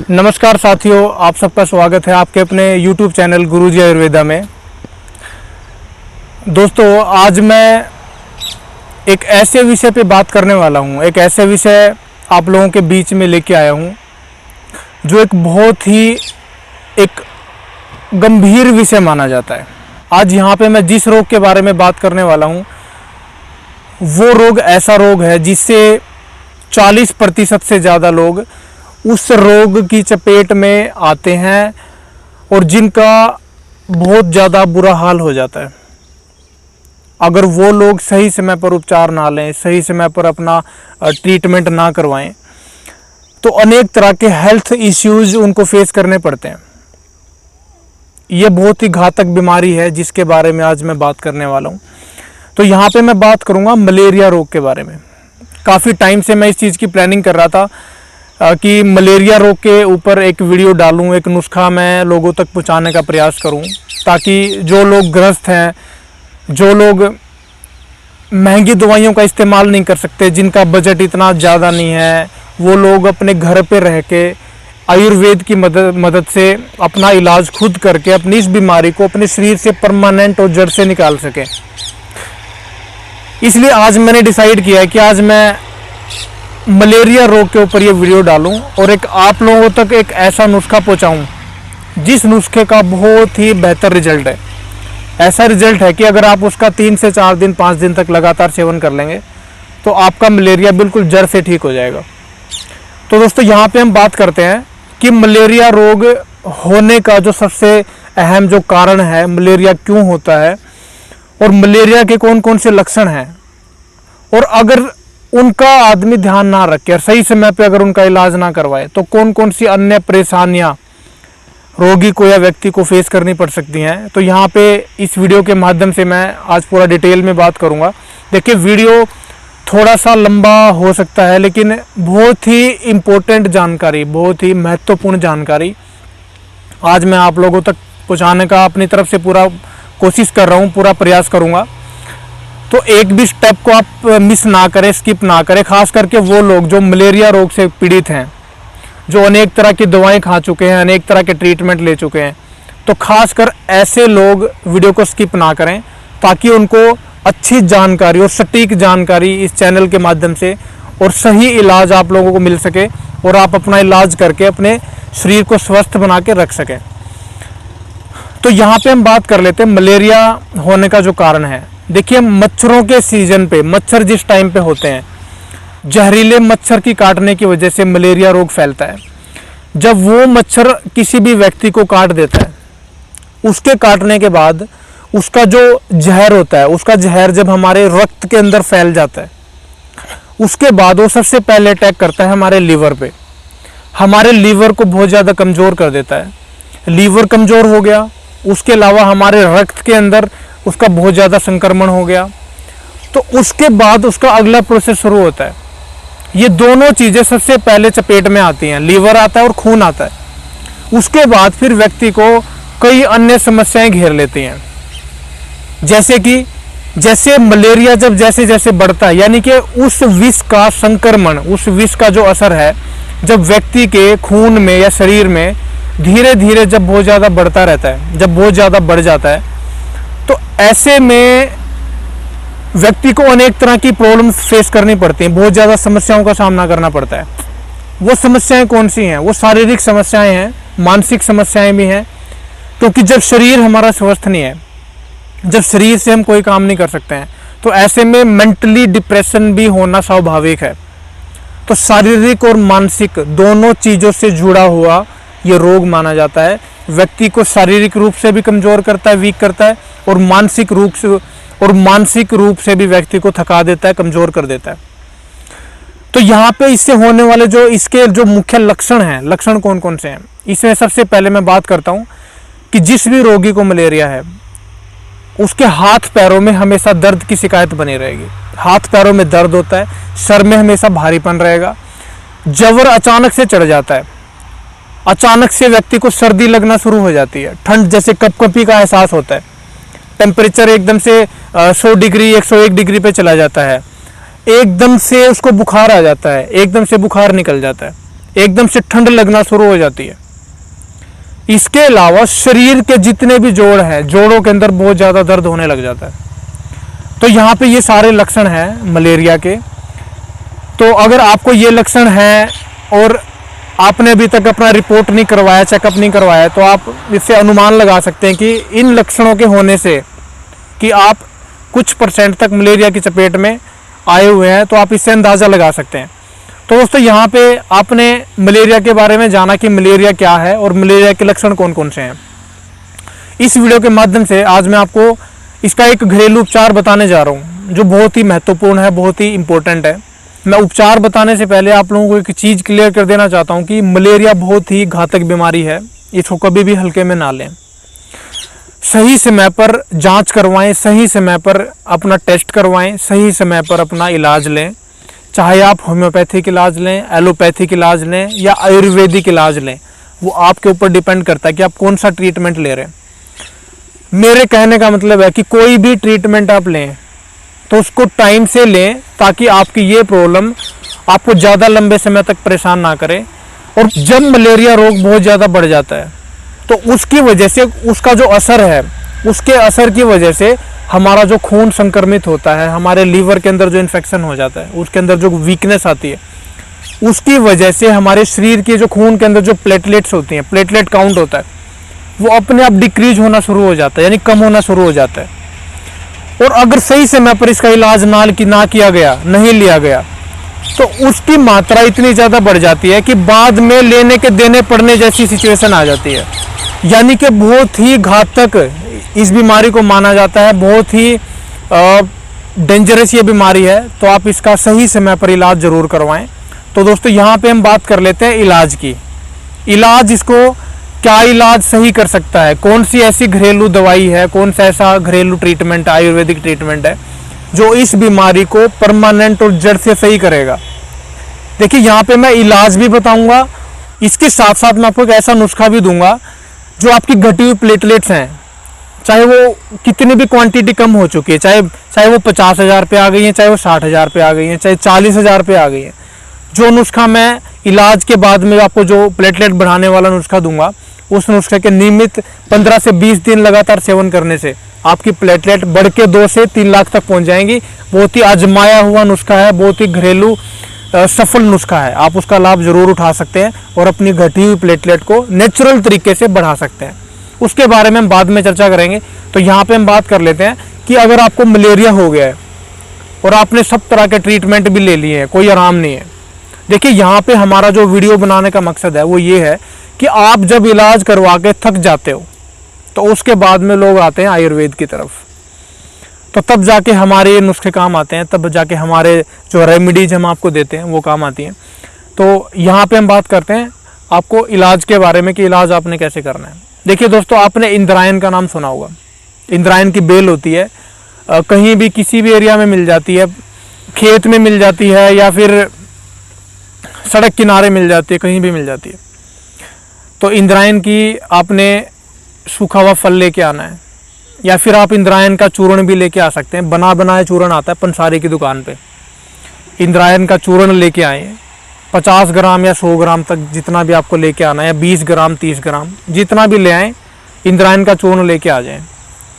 नमस्कार साथियों, आप सबका स्वागत है आपके अपने YouTube चैनल गुरुजी आयुर्वेदा में। दोस्तों, आज मैं एक ऐसे विषय पे बात करने वाला हूँ, एक ऐसे विषय आप लोगों के बीच में लेके आया हूँ जो एक बहुत ही एक गंभीर विषय माना जाता है। आज यहाँ पे मैं जिस रोग के बारे में बात करने वाला हूँ वो रोग ऐसा रोग है जिससे 40% से ज़्यादा लोग उस रोग की चपेट में आते हैं और जिनका बहुत ज़्यादा बुरा हाल हो जाता है। अगर वो लोग सही समय पर उपचार ना लें, सही समय पर अपना ट्रीटमेंट ना करवाएं, तो अनेक तरह के हेल्थ इश्यूज उनको फेस करने पड़ते हैं। ये बहुत ही घातक बीमारी है जिसके बारे में आज मैं बात करने वाला हूँ। तो यहाँ पे मैं बात करूँगा मलेरिया रोग के बारे में। काफ़ी टाइम से मैं इस चीज़ की प्लानिंग कर रहा था कि मलेरिया रोग के ऊपर एक वीडियो डालूं, एक नुस्खा मैं लोगों तक पहुंचाने का प्रयास करूं, ताकि जो लोग ग्रस्त हैं, जो लोग महंगी दवाइयों का इस्तेमाल नहीं कर सकते, जिनका बजट इतना ज़्यादा नहीं है, वो लोग अपने घर पे रह के आयुर्वेद की मदद से अपना इलाज खुद करके अपनी इस बीमारी को अपने शरीर से परमानेंट और जड़ से निकाल सकें। इसलिए आज मैंने डिसाइड किया है कि आज मैं मलेरिया रोग के ऊपर ये वीडियो डालूं और एक आप लोगों तक एक ऐसा नुस्खा पहुंचाऊं जिस नुस्खे का बहुत ही बेहतर रिजल्ट है। ऐसा रिजल्ट है कि अगर आप उसका 3 से 4 दिन 5 दिन तक लगातार सेवन कर लेंगे तो आपका मलेरिया बिल्कुल जड़ से ठीक हो जाएगा। तो दोस्तों, यहाँ पे हम बात करते हैं कि मलेरिया रोग होने का जो सबसे अहम जो कारण है, मलेरिया क्यों होता है और मलेरिया के कौन कौन से लक्षण हैं, और अगर उनका आदमी ध्यान ना रखे और सही समय पे अगर उनका इलाज ना करवाए तो कौन कौन सी अन्य परेशानियां रोगी को या व्यक्ति को फेस करनी पड़ सकती हैं। तो यहाँ पे इस वीडियो के माध्यम से मैं आज पूरा डिटेल में बात करूँगा। देखिए, वीडियो थोड़ा सा लंबा हो सकता है लेकिन बहुत ही इम्पोर्टेंट जानकारी, बहुत ही महत्वपूर्ण जानकारी आज मैं आप लोगों तक पहुँचाने का अपनी तरफ से पूरा कोशिश कर रहा हूँ, पूरा प्रयास करूँगा। तो एक भी स्टेप को आप मिस ना करें, स्किप ना करें। खास करके वो लोग जो मलेरिया रोग से पीड़ित हैं, जो अनेक तरह की दवाएं खा चुके हैं, अनेक तरह के ट्रीटमेंट ले चुके हैं, तो खासकर ऐसे लोग वीडियो को स्किप ना करें ताकि उनको अच्छी जानकारी और सटीक जानकारी इस चैनल के माध्यम से और सही इलाज आप लोगों को मिल सके और आप अपना इलाज करके अपने शरीर को स्वस्थ बना के रख सकें। तो यहाँ पे हम बात कर लेते हैं मलेरिया होने का जो कारण है। देखिए, मच्छरों के सीजन पे मच्छर जिस टाइम पे होते हैं, जहरीले मच्छर की काटने की वजह से मलेरिया रोग फैलता है। जब वो मच्छर किसी भी व्यक्ति को काट देता है, उसके काटने के बाद उसका जो जहर होता है, उसका जहर जब हमारे रक्त के अंदर फैल जाता है, उसके बाद वो सबसे पहले अटैक करता है हमारे लीवर पे। हमारे लीवर को बहुत ज़्यादा कमज़ोर कर देता है। लीवर कमज़ोर हो गया, उसके अलावा हमारे रक्त के अंदर उसका बहुत ज़्यादा संक्रमण हो गया, तो उसके बाद उसका अगला प्रोसेस शुरू होता है। ये दोनों चीज़ें सबसे पहले चपेट में आती हैं, लीवर आता है और खून आता है। उसके बाद फिर व्यक्ति को कई अन्य समस्याएं घेर लेती हैं, जैसे मलेरिया जब जैसे जैसे बढ़ता है, यानी कि उस विष का संक्रमण, उस विष का जो असर है जब व्यक्ति के खून में या शरीर में धीरे धीरे जब बहुत ज़्यादा बढ़ता रहता है, जब बहुत ज़्यादा बढ़ जाता है, तो ऐसे में व्यक्ति को अनेक तरह की प्रॉब्लम्स फेस करनी पड़ती हैं, बहुत ज़्यादा समस्याओं का सामना करना पड़ता है। वो समस्याएं कौन सी हैं? वो शारीरिक समस्याएं हैं, मानसिक समस्याएं भी हैं, क्योंकि जब शरीर हमारा स्वस्थ नहीं है, जब शरीर से हम कोई काम नहीं कर सकते हैं, तो ऐसे में मेंटली डिप्रेशन भी होना स्वाभाविक है। तो शारीरिक और मानसिक दोनों चीज़ों से जुड़ा हुआ ये रोग माना जाता है। व्यक्ति को शारीरिक रूप से भी कमज़ोर करता है, वीक करता है, और मानसिक रूप से भी व्यक्ति को थका देता है, कमज़ोर कर देता है। तो यहाँ पे इससे होने वाले जो इसके जो मुख्य लक्षण हैं, लक्षण कौन कौन से हैं, इसमें सबसे पहले मैं बात करता हूँ कि जिस भी रोगी को मलेरिया है उसके हाथ पैरों में हमेशा दर्द की शिकायत बनी रहेगी। हाथ पैरों में दर्द होता है, सर में हमेशा भारीपन रहेगा, जवर अचानक से चढ़ जाता है, अचानक से व्यक्ति को सर्दी लगना शुरू हो जाती है, ठंड जैसे कपकपी का एहसास होता है, टेम्परेचर एकदम से 100 डिग्री 101 डिग्री पे चला जाता है, एकदम से उसको बुखार आ जाता है, एकदम से बुखार निकल जाता है, एकदम से ठंड लगना शुरू हो जाती है। इसके अलावा शरीर के जितने भी जोड़ हैं, जोड़ों के अंदर बहुत ज़्यादा दर्द होने लग जाता है। तो यहाँ पे ये सारे लक्षण हैं मलेरिया के। तो अगर आपको ये लक्षण हैं और आपने अभी तक अपना रिपोर्ट नहीं करवाया, चेकअप नहीं करवाया, तो आप इससे अनुमान लगा सकते हैं कि इन लक्षणों के होने से कि आप कुछ % तक मलेरिया की चपेट में आए हुए हैं, तो आप इससे अंदाज़ा लगा सकते हैं। तो दोस्तों यहाँ पे आपने मलेरिया के बारे में जाना कि मलेरिया क्या है और मलेरिया के लक्षण कौन कौन से हैं। इस वीडियो के माध्यम से आज मैं आपको इसका एक घरेलू उपचार बताने जा रहा हूँ जो बहुत ही महत्वपूर्ण है, बहुत ही इम्पोर्टेंट है। मैं उपचार बताने से पहले आप लोगों को एक चीज़ क्लियर कर देना चाहता हूँ कि मलेरिया बहुत ही घातक बीमारी है, इसको कभी भी हल्के में ना लें। सही समय पर जांच करवाएं, सही समय पर अपना टेस्ट करवाएं, सही समय पर अपना इलाज लें। चाहे आप होम्योपैथिक इलाज लें, एलोपैथिक इलाज लें या आयुर्वेदिक इलाज लें, वो आपके ऊपर डिपेंड करता है कि आप कौन सा ट्रीटमेंट ले रहे हैं। मेरे कहने का मतलब है कि कोई भी ट्रीटमेंट आप लें तो उसको टाइम से लें ताकि आपकी ये प्रॉब्लम आपको ज़्यादा लंबे समय तक परेशान ना करे। और जब मलेरिया रोग बहुत ज़्यादा बढ़ जाता है तो उसकी वजह से उसका जो असर है, उसके असर की वजह से हमारा जो खून संक्रमित होता है, हमारे लीवर के अंदर जो इन्फेक्शन हो जाता है, उसके अंदर जो वीकनेस आती है, उसकी वजह से हमारे शरीर के जो खून के अंदर जो प्लेटलेट्स होती हैं, प्लेटलेट काउंट होता है, वो अपने आप डिक्रीज होना शुरू हो जाता है, यानी कम होना शुरू हो जाता है। और अगर सही समय पर इसका इलाज ना किया गया, नहीं लिया गया, तो उसकी मात्रा इतनी ज़्यादा बढ़ जाती है कि बाद में लेने के देने पड़ने जैसी सिचुएशन आ जाती है। यानी कि बहुत ही घातक इस बीमारी को माना जाता है, बहुत ही डेंजरस ये बीमारी है। तो आप इसका सही समय पर इलाज ज़रूर करवाएं। तो दोस्तों यहाँ पे हम बात कर लेते हैं इलाज की। इलाज, इसको क्या इलाज सही कर सकता है, कौन सी ऐसी घरेलू दवाई है, कौन सा ऐसा घरेलू ट्रीटमेंट, आयुर्वेदिक ट्रीटमेंट है जो इस बीमारी को परमानेंट और जड़ से सही करेगा। देखिए यहाँ पे मैं इलाज भी बताऊंगा, इसके साथ साथ मैं आपको एक ऐसा नुस्खा भी दूंगा जो आपकी घटी हुई प्लेटलेट्स हैं, चाहे वो कितनी भी क्वांटिटी कम हो चुकी है, चाहे वो 50,000 पे आ गई है, चाहे वो 60,000 पे आ गई है, चाहे 40,000 पे आ गई है, जो नुस्खा मैं इलाज के बाद में आपको जो प्लेटलेट बढ़ाने वाला नुस्खा दूंगा, उस नुस्खे के नियमित 15 से 20 दिन लगातार सेवन करने से आपकी प्लेटलेट बढ़ के 2 से 3 लाख तक पहुंच जाएंगी। बहुत ही आजमाया हुआ नुस्खा है, बहुत ही घरेलू सफल नुस्खा है। आप उसका लाभ जरूर उठा सकते हैं और अपनी घटी हुई प्लेटलेट को नेचुरल तरीके से बढ़ा सकते हैं। उसके बारे में हम बाद में चर्चा करेंगे। तो यहाँ पे हम बात कर लेते हैं कि अगर आपको मलेरिया हो गया है और आपने सब तरह के ट्रीटमेंट भी ले लिए हैं, कोई आराम नहीं है। देखिए यहाँ पे हमारा जो वीडियो बनाने का मकसद है वो ये है कि आप जब इलाज करवा के थक जाते हो तो उसके बाद में लोग आते हैं आयुर्वेद की तरफ, तो तब जाके हमारे ये नुस्खे काम आते हैं, तब जाके हमारे जो रेमेडीज हम आपको देते हैं वो काम आती हैं। तो यहाँ पे हम बात करते हैं आपको इलाज के बारे में कि इलाज आपने कैसे करना है। देखिए दोस्तों, आपने इंद्रायण का नाम सुना होगा। इंद्रायण की बेल होती है, कहीं भी किसी भी एरिया में मिल जाती है, खेत में मिल जाती है या फिर सड़क किनारे मिल जाती है, कहीं भी मिल जाती है। तो इंद्रायण की आपने सूखा हुआ फल लेके आना है, या फिर आप इंद्रायण का चूर्ण भी लेके आ सकते हैं। बना बनाया चूर्ण आता है पंसारी की दुकान पे। इंद्रायण का चूर्ण लेके आए, 50 ग्राम या 100 ग्राम तक जितना भी आपको लेके आना है, या 20 ग्राम 30 ग्राम जितना भी ले आए, इंद्रायण का चूर्ण लेके आ जाएं।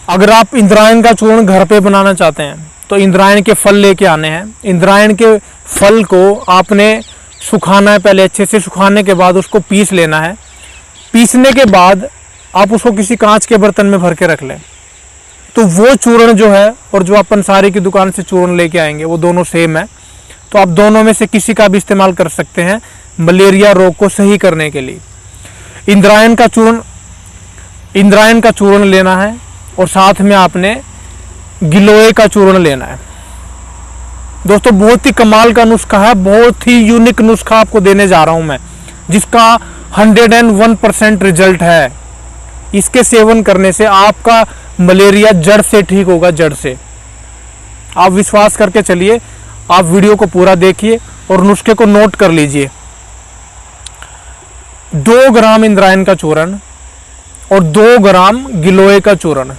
अगर आप इंद्रायण का चूर्ण घर पे बनाना चाहते हैं तो इंद्रायण के फल लेके आने हैं। इंद्रायण के फल को आपने सुखाना है, पहले अच्छे से सुखाने के बाद उसको पीस लेना है। पीसने के बाद आप उसको किसी कांच के बर्तन में भर के रख लें। तो वो चूर्ण जो है और जो आप पंसारी की दुकान से चूर्ण लेके आएंगे वो दोनों सेम है। तो आप दोनों में से किसी का भी इस्तेमाल कर सकते हैं मलेरिया रोग को सही करने के लिए। इंद्रायण का चूर्ण लेना है और साथ में आपने गिलोय का चूर्ण लेना है। दोस्तों बहुत ही कमाल का नुस्खा है, बहुत ही यूनिक नुस्खा आपको देने जा रहा हूं मैं, जिसका 101% रिजल्ट है। इसके सेवन करने से आपका मलेरिया जड़ से ठीक होगा, जड़ से। आप विश्वास करके चलिए, आप वीडियो को पूरा देखिए और नुस्खे को नोट कर लीजिए। 2 ग्राम इंद्रायण का चूर्ण और 2 ग्राम गिलोय का चूर्ण,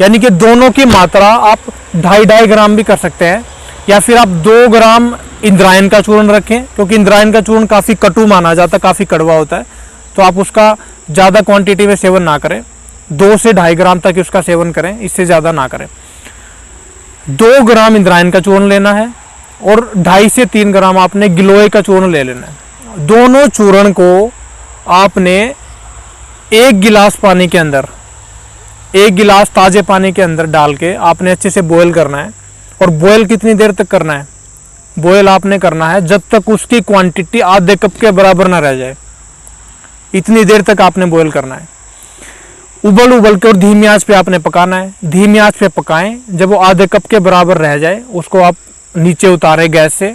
यानी कि दोनों की मात्रा आप 2.5 ग्राम भी कर सकते हैं, या फिर आप 2 ग्राम इंद्रायण का चूर्ण रखें, क्योंकि इंद्रायण का चूर्ण काफ़ी कटु माना जाता है, काफ़ी कड़वा होता है। तो आप उसका ज़्यादा क्वांटिटी में सेवन ना करें, 2 से 2.5 ग्राम तक उसका सेवन करें, इससे ज़्यादा ना करें। 2 ग्राम इंद्रायण का चूर्ण लेना है और 2.5 से 3 ग्राम आपने गिलोय का चूर्ण ले लेना है। दोनों चूर्ण को आपने 1 गिलास पानी के अंदर, 1 गिलास ताज़े पानी के अंदर डाल के आपने अच्छे से बॉयल करना है। और बॉयल कितनी देर तक करना है? बॉयल आपने करना है जब तक उसकी क्वांटिटी आधे कप के बराबर ना रह जाए, इतनी देर तक आपने बॉयल करना है। उबल के और धीमी आंच पे आपने पकाना है। धीमी आंच पे पकाएं, जब वो आधे कप के बराबर रह जाए उसको आप नीचे उतारें गैस से,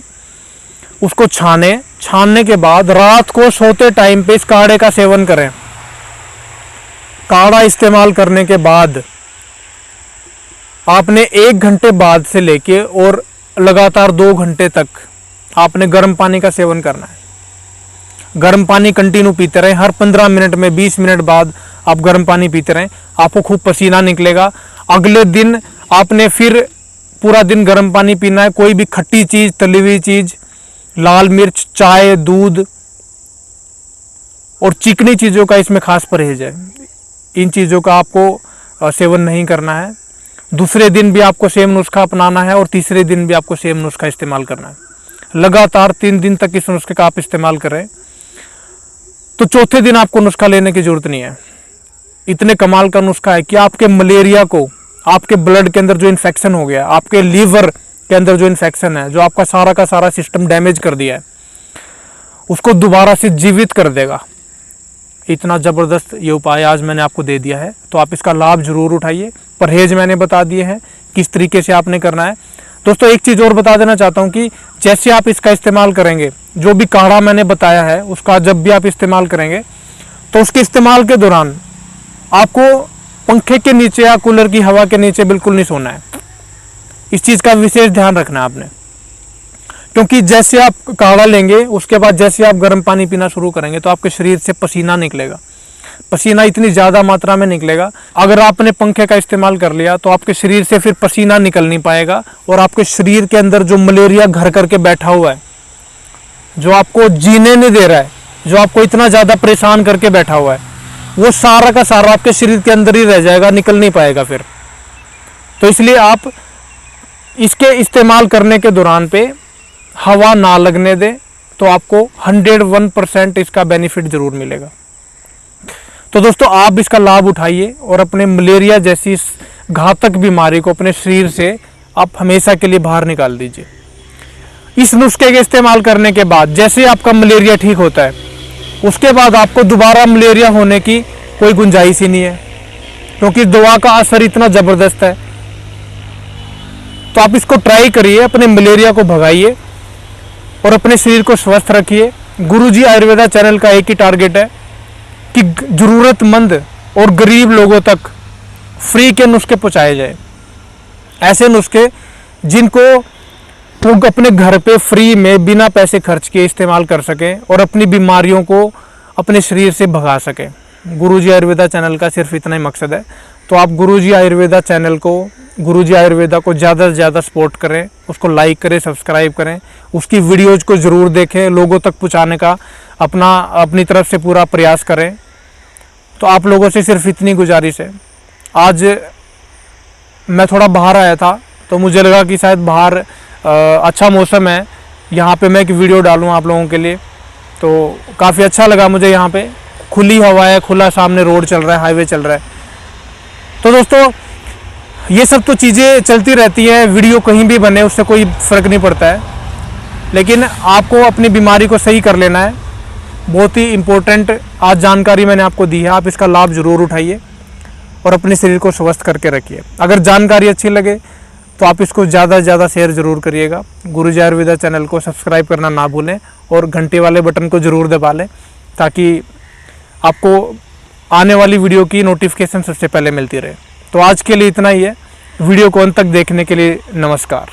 उसको छानने के बाद रात को सोते टाइम पे इस काढ़े का सेवन करें। काढ़ा इस्तेमाल करने के बाद आपने 1 घंटे बाद से लेके और लगातार 2 घंटे तक आपने गर्म पानी का सेवन करना है। गर्म पानी कंटिन्यू पीते रहें, हर 15 मिनट में 20 मिनट बाद आप गर्म पानी पीते रहें, आपको खूब पसीना निकलेगा। अगले दिन आपने फिर पूरा दिन गर्म पानी पीना है। कोई भी खट्टी चीज़, तली हुई चीज़, लाल मिर्च, चाय, दूध और चिकनी चीज़ों का इसमें खास परहेज है। इन चीज़ों का आपको सेवन नहीं करना है। दूसरे दिन भी आपको सेम नुस्खा अपनाना है और तीसरे दिन भी आपको सेम नुस्खा इस्तेमाल करना है। लगातार 3 दिन तक इस नुस्खे का आप इस्तेमाल करें तो चौथे दिन आपको नुस्खा लेने की जरूरत नहीं है। इतने कमाल का नुस्खा है कि आपके मलेरिया को, आपके ब्लड के अंदर जो इन्फेक्शन हो गया, आपके लीवर के अंदर जो इन्फेक्शन है, जो आपका सारा का सारा सिस्टम डैमेज कर दिया है, उसको दोबारा से जीवित कर देगा। इतना ज़बरदस्त ये उपाय आज मैंने आपको दे दिया है, तो आप इसका लाभ जरूर उठाइए। परहेज मैंने बता दिए हैं किस तरीके से आपने करना है। दोस्तों एक चीज़ और बता देना चाहता हूँ कि जैसे आप इसका इस्तेमाल करेंगे, जो भी काढ़ा मैंने बताया है उसका जब भी आप इस्तेमाल करेंगे तो उसके इस्तेमाल के दौरान आपको पंखे के नीचे या कूलर की हवा के नीचे बिल्कुल नहीं सोना है। इस चीज़ का विशेष ध्यान रखना है आपने, क्योंकि जैसे आप काढ़ा लेंगे उसके बाद जैसे आप गर्म पानी पीना शुरू करेंगे तो आपके शरीर से पसीना निकलेगा। पसीना इतनी ज़्यादा मात्रा में निकलेगा, अगर आपने पंखे का इस्तेमाल कर लिया तो आपके शरीर से फिर पसीना निकल नहीं पाएगा और आपके शरीर के अंदर जो मलेरिया घर करके बैठा हुआ है, जो आपको जीने नहीं दे रहा है, जो आपको इतना ज़्यादा परेशान करके बैठा हुआ है, वो सारा का सारा आपके शरीर के अंदर ही रह जाएगा, निकल नहीं पाएगा फिर। तो इसलिए आप इसके इस्तेमाल करने के दौरान पे हवा ना लगने दें तो आपको 101% इसका बेनिफिट ज़रूर मिलेगा। तो दोस्तों आप इसका लाभ उठाइए और अपने मलेरिया जैसी इस घातक बीमारी को अपने शरीर से आप हमेशा के लिए बाहर निकाल दीजिए। इस नुस्खे के इस्तेमाल करने के बाद जैसे आपका मलेरिया ठीक होता है, उसके बाद आपको दोबारा मलेरिया होने की कोई गुंजाइश ही नहीं है, क्योंकि दवा का असर इतना ज़बरदस्त है। तो आप इसको ट्राई करिए, अपने मलेरिया को भगाइए और अपने शरीर को स्वस्थ रखिए। गुरुजी आयुर्वेदा चैनल का एक ही टारगेट है कि ज़रूरतमंद और गरीब लोगों तक फ्री के नुस्खे पहुँचाए जाए। ऐसे नुस्खे जिनको वो अपने घर पे फ्री में बिना पैसे खर्च किए इस्तेमाल कर सकें और अपनी बीमारियों को अपने शरीर से भगा सकें। गुरुजी आयुर्वेदा चैनल का सिर्फ इतना ही मकसद है। तो आप गुरुजी आयुर्वेदा चैनल को, गुरुजी आयुर्वेदा को ज़्यादा से ज़्यादा सपोर्ट करें, उसको लाइक करें, सब्सक्राइब करें, उसकी वीडियोज़ को ज़रूर देखें, लोगों तक पहुँचाने का अपनी तरफ से पूरा प्रयास करें। तो आप लोगों से सिर्फ इतनी गुजारिश है। आज मैं थोड़ा बाहर आया था तो मुझे लगा कि शायद बाहर अच्छा मौसम है, यहाँ पे मैं एक वीडियो डालूँ आप लोगों के लिए। तो काफ़ी अच्छा लगा मुझे, यहाँ पे खुली हवा है, खुला सामने रोड चल रहा है, हाईवे चल रहा है। तो दोस्तों ये सब तो चीज़ें चलती रहती हैं, वीडियो कहीं भी बने उससे कोई फ़र्क नहीं पड़ता है, लेकिन आपको अपनी बीमारी को सही कर लेना है। बहुत ही इम्पोर्टेंट आज जानकारी मैंने आपको दी है, आप इसका लाभ ज़रूर उठाइए और अपने शरीर को स्वस्थ करके रखिए। अगर जानकारी अच्छी लगे तो आप इसको ज़्यादा से ज़्यादा शेयर ज़रूर करिएगा। गुरुजी आयुर्वेदा चैनल को सब्सक्राइब करना ना भूलें और घंटे वाले बटन को ज़रूर दबा लें, ताकि आपको आने वाली वीडियो की नोटिफिकेशन सबसे पहले मिलती रहे। तो आज के लिए इतना ही है। वीडियो को अंत तक देखने के लिए नमस्कार।